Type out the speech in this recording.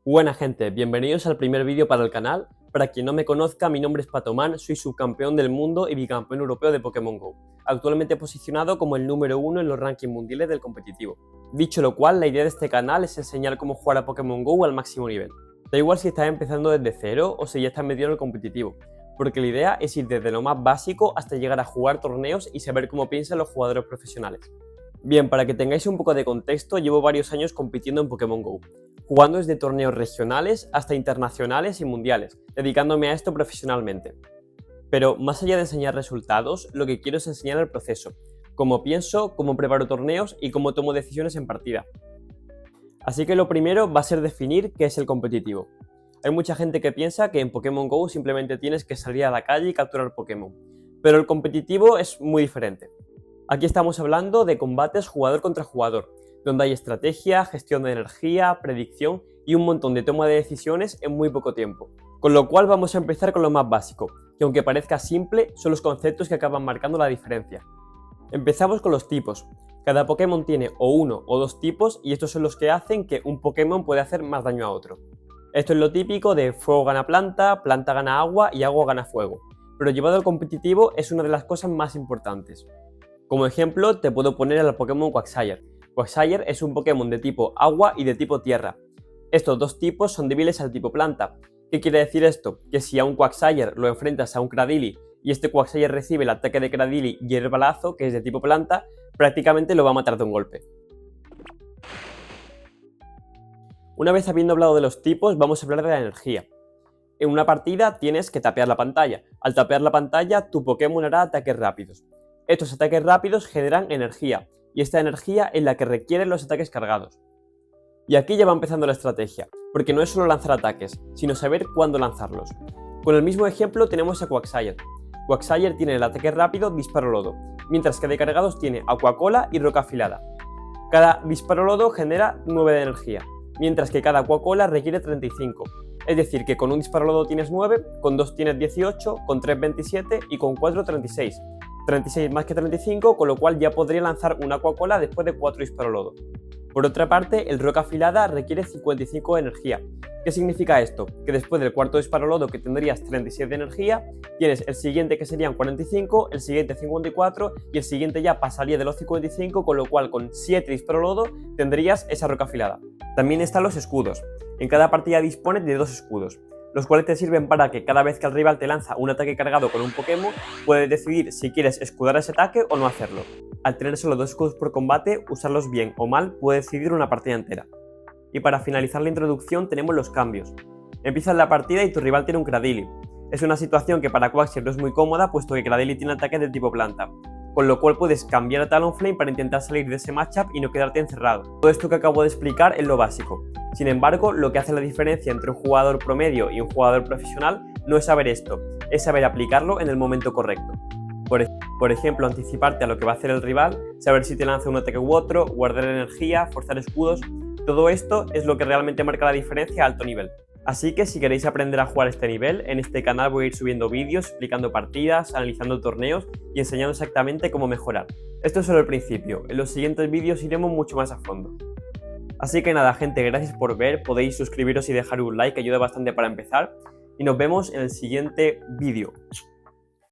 Buena gente, bienvenidos al primer vídeo para el canal. Para quien no me conozca, mi nombre es Patoman, soy subcampeón del mundo y bicampeón europeo de Pokémon GO, actualmente posicionado como el número 1 en los rankings mundiales del competitivo. Dicho lo cual, la idea de este canal es enseñar cómo jugar a Pokémon GO al máximo nivel. Da igual si estás empezando desde cero o si ya estás metido en el competitivo, porque la idea es ir desde lo más básico hasta llegar a jugar torneos y saber cómo piensan los jugadores profesionales. Bien, para que tengáis un poco de contexto, llevo varios años compitiendo en Pokémon GO, jugando desde torneos regionales hasta internacionales y mundiales, dedicándome a esto profesionalmente. Pero más allá de enseñar resultados, lo que quiero es enseñar el proceso, cómo pienso, cómo preparo torneos y cómo tomo decisiones en partida. Así que lo primero va a ser definir qué es el competitivo. Hay mucha gente que piensa que en Pokémon GO simplemente tienes que salir a la calle y capturar Pokémon, pero el competitivo es muy diferente. Aquí estamos hablando de combates jugador contra jugador, donde hay estrategia, gestión de energía, predicción y un montón de toma de decisiones en muy poco tiempo. Con lo cual vamos a empezar con lo más básico, que aunque parezca simple, son los conceptos que acaban marcando la diferencia. Empezamos con los tipos. Cada Pokémon tiene o uno o dos tipos y estos son los que hacen que un Pokémon pueda hacer más daño a otro. Esto es lo típico de fuego gana planta, planta gana agua y agua gana fuego, pero llevado al competitivo es una de las cosas más importantes. Como ejemplo, te puedo poner al Pokémon Quagsire. Quagsire es un Pokémon de tipo agua y de tipo tierra. Estos dos tipos son débiles al tipo planta. ¿Qué quiere decir esto? Que si a un Quagsire lo enfrentas a un Cradily y este Quagsire recibe el ataque de Cradily y el balazo, que es de tipo planta, prácticamente lo va a matar de un golpe. Una vez habiendo hablado de los tipos, vamos a hablar de la energía. En una partida tienes que tapear la pantalla. Al tapear la pantalla, tu Pokémon hará ataques rápidos. Estos ataques rápidos generan energía, y esta energía es la que requieren los ataques cargados. Y aquí ya va empezando la estrategia, porque no es solo lanzar ataques, sino saber cuándo lanzarlos. Con el mismo ejemplo tenemos a Quagsire. Quagsire tiene el ataque rápido Disparo Lodo, mientras que de cargados tiene Aqua Cola y Roca Afilada. Cada Disparo Lodo genera 9 de energía, mientras que cada Aqua Cola requiere 35. Es decir, que con un Disparo Lodo tienes 9, con 2 tienes 18, con 3 27 y con 4 36. 36 más que 35, con lo cual ya podría lanzar una Aqua Cola después de 4 Disparo Lodo. Por otra parte, el Roca Afilada requiere 55 de energía. ¿Qué significa esto? Que después del cuarto Disparo Lodo, que tendrías 37 de energía, tienes el siguiente que serían 45, el siguiente 54 y el siguiente ya pasaría de los 55, con lo cual con 7 Disparo Lodo tendrías esa Roca Afilada. También están los escudos. En cada partida dispones de 2 escudos, los cuales te sirven para que cada vez que el rival te lanza un ataque cargado con un Pokémon, puedes decidir si quieres escudar ese ataque o no hacerlo. Al tener solo 2 escudos por combate, usarlos bien o mal puede decidir una partida entera. Y para finalizar la introducción tenemos los cambios. Empiezas la partida y tu rival tiene un Cradily. Es una situación que para Quagsire no es muy cómoda, puesto que Cradily tiene ataques del tipo planta, con lo cual puedes cambiar a Talonflame para intentar salir de ese matchup y no quedarte encerrado. Todo esto que acabo de explicar es lo básico. Sin embargo, lo que hace la diferencia entre un jugador promedio y un jugador profesional no es saber esto, es saber aplicarlo en el momento correcto. Por ejemplo, anticiparte a lo que va a hacer el rival, saber si te lanza un ataque u otro, guardar energía, forzar escudos. Todo esto es lo que realmente marca la diferencia a alto nivel. Así que si queréis aprender a jugar a este nivel, en este canal voy a ir subiendo vídeos explicando partidas, analizando torneos y enseñando exactamente cómo mejorar. Esto es solo el principio, en los siguientes vídeos iremos mucho más a fondo. Así que nada gente, gracias por ver, podéis suscribiros y dejar un like, ayuda bastante para empezar, y nos vemos en el siguiente vídeo.